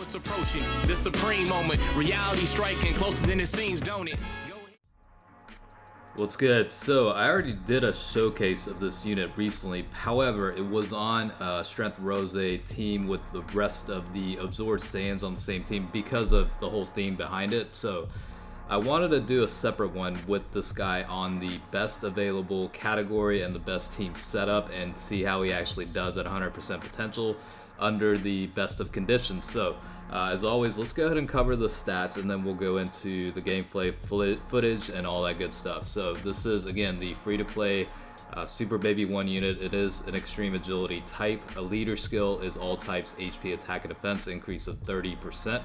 it's approaching. The supreme moment. Reality striking closer than it seems, don't it? What's good? So I already did a showcase of this unit recently. However, it was on Strength Rose team with the rest of the Absorbed Saiyans on the same team because of the whole theme behind it. So I wanted to do a separate one with this guy on the best available category and the best team setup and see how he actually does at 100% potential under the best of conditions. So as always, let's go ahead and cover the stats and then we'll go into the gameplay footage and all that good stuff. So this is, again, the free-to-play Super Baby 1 unit. It is an extreme agility type. A leader skill is all types HP, attack, and defense increase of 30%.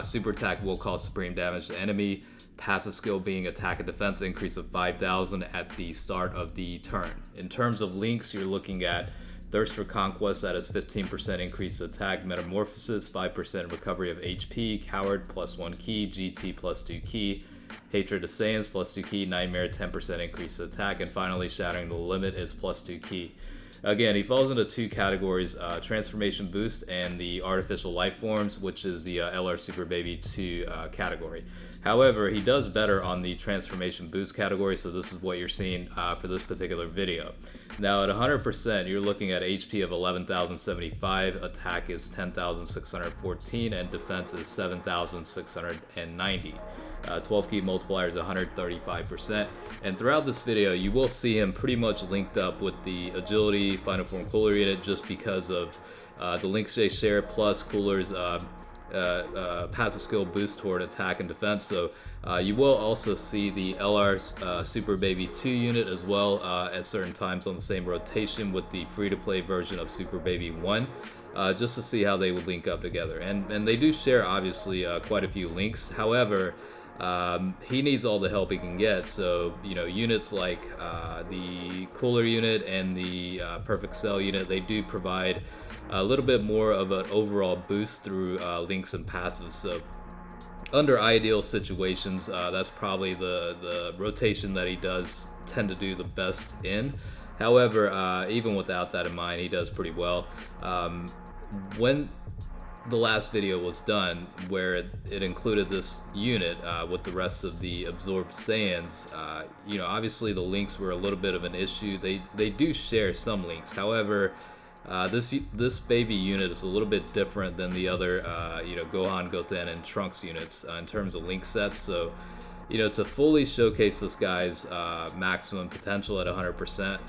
Super attack will cause supreme damage to enemy. Passive skill being attack and defense increase of 5,000 at the start of the turn. In terms of links, you're looking at Thirst for Conquest, that is 15% increase attack. Metamorphosis, 5% recovery of HP. Coward, +1 Ki. GT, +2 Ki. Hatred of Saiyans, +2 Ki. Nightmare, 10% increase attack. And finally, Shattering the Limit is +2 Ki. Again, he falls into two categories, Transformation Boost and the Artificial Lifeforms, which is the LR Super Baby 2 category. However, he does better on the Transformation Boost category, so this is what you're seeing for this particular video. Now at 100%, you're looking at HP of 11,075, attack is 10,614, and defense is 7,690. 12 Ki Multiplier is 135%, and throughout this video you will see him pretty much linked up with the Agility Final Form Cooler unit just because of the links they share plus Cooler's passive skill boost toward attack and defense. So you will also see the LR's Super Baby 2 unit as well at certain times on the same rotation with the free-to-play version of Super Baby 1. Just to see how they would link up together, and they do share obviously quite a few links. However, he needs all the help he can get, so you know, units like the Cooler unit and the Perfect Cell unit, they do provide a little bit more of an overall boost through links and passives. So under ideal situations, that's probably the rotation that he does tend to do the best in. However, even without that in mind, he does pretty well. When the last video was done, where it included this unit with the rest of the Absorbed Saiyans, you know, obviously the links were a little bit of an issue. They do share some links. However, this baby unit is a little bit different than the other, you know, Gohan, Goten, and Trunks units in terms of link sets. So, you know, to fully showcase this guy's maximum potential at 100%,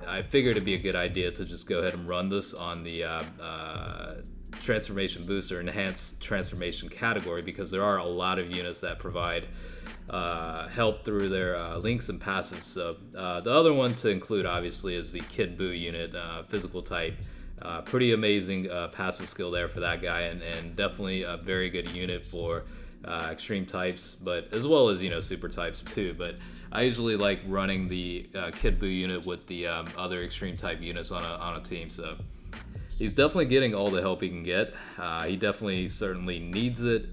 I figured it'd be a good idea to just go ahead and run this on the Transformation Boost or Enhanced Transformation category, because there are a lot of units that provide help through their links and passives. So the other one to include obviously is the Kid Buu unit, physical type. Pretty amazing passive skill there for that guy, and definitely a very good unit for extreme types, but as well as, you know, super types too. But I usually like running the Kid Buu unit with the other extreme type units on a team. So he's definitely getting all the help he can get. He definitely certainly needs it.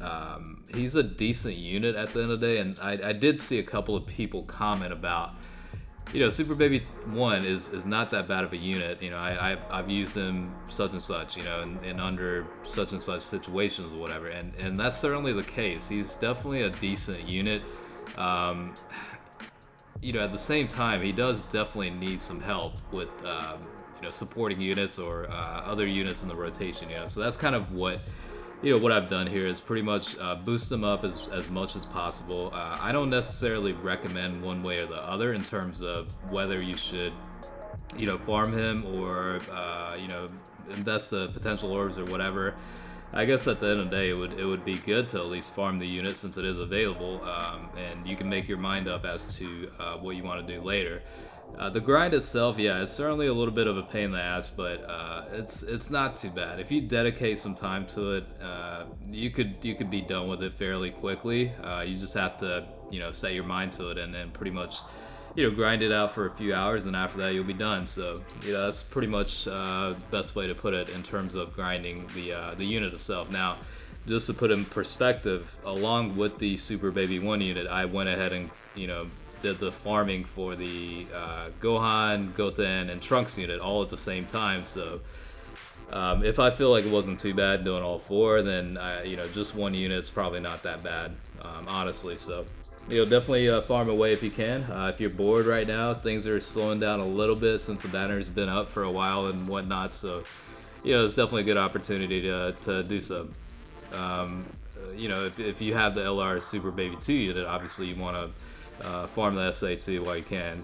He's a decent unit at the end of the day, and I did see a couple of people comment about, you know, Super Baby 1 is not that bad of a unit. You know, I've used him such and such, you know, in under such and such situations or whatever, and that's certainly the case. He's definitely a decent unit. You know, at the same time, he does definitely need some help with you know, supporting units or other units in the rotation, you know. So that's kind of what, you know, what I've done here is pretty much boost them up as much as possible. I don't necessarily recommend one way or the other in terms of whether you should, you know, farm him or you know, invest the potential orbs or whatever. I guess at the end of the day, it would be good to at least farm the unit since it is available, and you can make your mind up as to what you want to do later. The grind itself, yeah, it's certainly a little bit of a pain in the ass, but it's not too bad. If you dedicate some time to it, you could be done with it fairly quickly. You just have to, you know, set your mind to it and pretty much, you know, grind it out for a few hours, and after that you'll be done. So, you know, that's pretty much the best way to put it in terms of grinding the unit itself. Now, just to put in perspective, along with the Super Baby 1 unit, I went ahead and, you know, did the farming for the Gohan, Goten, and Trunks unit all at the same time. So If I feel like it wasn't too bad doing all 4, then just 1 unit's probably not that bad, honestly. So definitely farm away if you can. If you're bored right now, things are slowing down a little bit since the banner's been up for a while and whatnot. So it's definitely a good opportunity to do so. If you have the LR Super Baby 2 unit, obviously you want to farm the SA2 while you can.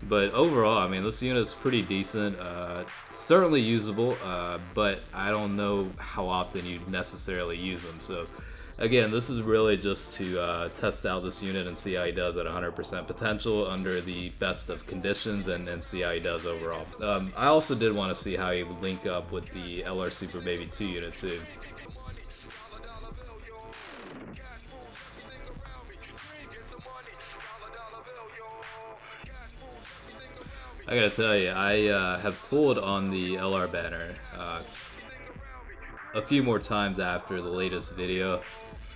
But overall, I mean, this unit's pretty decent. Certainly usable, but I don't know how often you necessarily use them. So again, this is really just to test out this unit and see how he does at 100% potential under the best of conditions, and see how he does overall. I also did want to see how he would link up with the LR Super Baby 2 unit too. I gotta tell you, I have pulled on the LR banner a few more times after the latest video,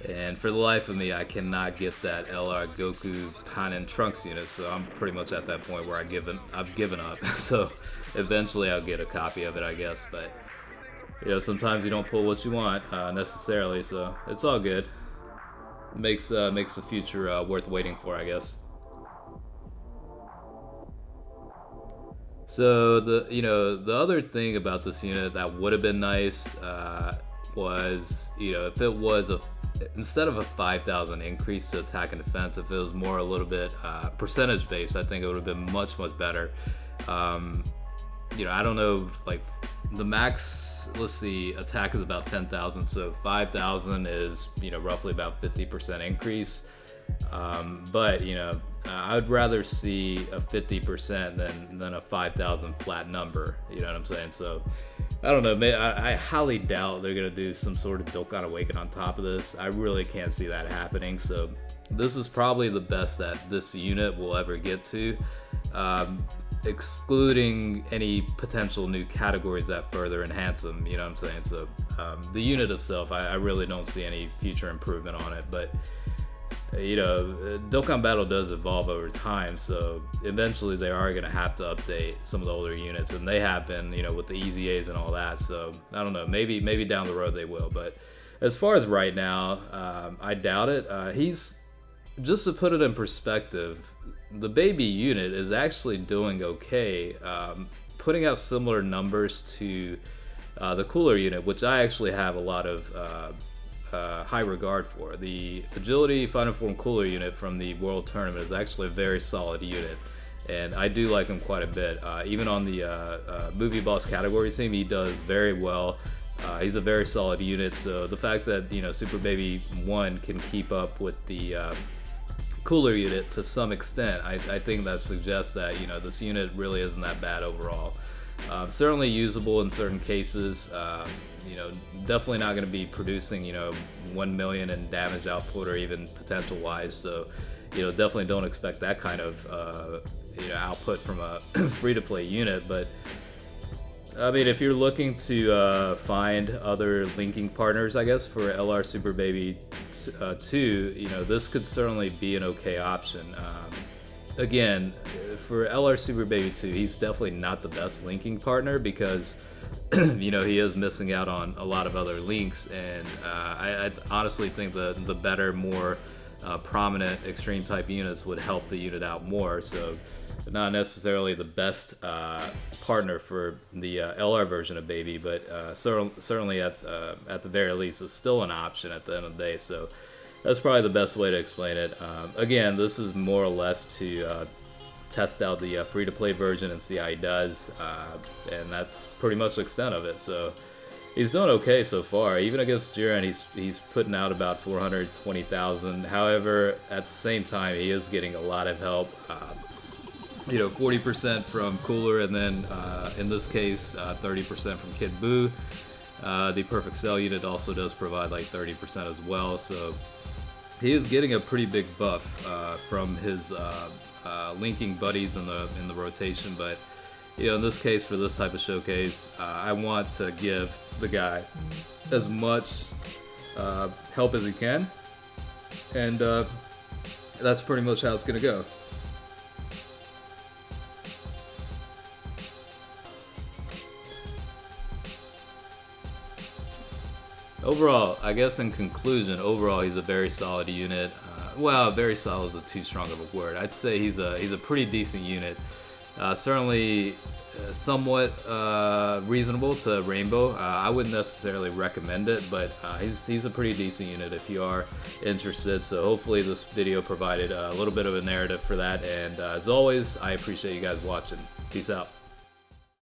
and for the life of me, I cannot get that LR Goku Panin Trunks unit, so I'm pretty much at that point where I've given up. So eventually I'll get a copy of it, I guess, but sometimes you don't pull what you want necessarily, so it's all good. Makes the future worth waiting for, I guess. So the other thing about this unit that would have been nice was if it was instead of a 5,000 increase to attack and defense, if it was more a little bit percentage based, I think it would have been much better. I don't know, like the max, let's see, attack is about 10,000, so 5,000 is roughly about 50% increase. But I'd rather see a 50% than a 5,000 flat number. You know what I'm saying? So I don't know. I highly doubt they're gonna do some sort of Dokkan Awaken on top of this. I really can't see that happening. So this is probably the best that this unit will ever get to, excluding any potential new categories that further enhance them. You know what I'm saying? So the unit itself, I really don't see any future improvement on it, but Dokkan Battle does evolve over time, so eventually they are going to have to update some of the older units, and they have been, with the Easy A's and all that. So I don't know, maybe down the road they will, but as far as right now, I doubt it. He's, just to put it in perspective, the baby unit is actually doing okay, putting out similar numbers to the cooler unit, which I actually have a lot of high regard for. The Agility Final Form Cooler unit from the World Tournament is actually a very solid unit, and I do like him quite a bit. Even on the Movie Boss category team, he does very well. He's a very solid unit, so the fact that Super Baby 1 can keep up with the cooler unit to some extent, I think that suggests that this unit really isn't that bad overall. Certainly usable in certain cases. Definitely not going to be producing 1 million in damage output or even potential wise, so definitely don't expect that kind of output from a free-to-play unit. But I mean, if you're looking to find other linking partners, I guess, for LR Super Baby 2, this could certainly be an okay option. Again, for LR Super Baby 2, he's definitely not the best linking partner because he is missing out on a lot of other links, and I honestly think the better, more prominent extreme type units would help the unit out more. So not necessarily the best partner for the LR version of Baby, but certainly at the very least is still an option at the end of the day. So that's probably the best way to explain it. Again, this is more or less to test out the free-to-play version and see how he does, and that's pretty much the extent of it. So he's doing okay so far. Even against Jiren, he's putting out about 420,000. However, at the same time, he is getting a lot of help. 40% from Cooler, and then in this case, 30% from Kid Buu. The Perfect Cell unit also does provide like 30% as well. So he is getting a pretty big buff from his linking buddies in the rotation, but in this case, for this type of showcase, I want to give the guy as much help as he can, and that's pretty much how it's gonna go. Overall, I guess in conclusion, overall he's a very solid unit. Well, very solid is too strong of a word. I'd say he's a pretty decent unit. Certainly somewhat reasonable to Rainbow. I wouldn't necessarily recommend it, but he's a pretty decent unit if you are interested. So hopefully this video provided a little bit of a narrative for that. And as always, I appreciate you guys watching. Peace out.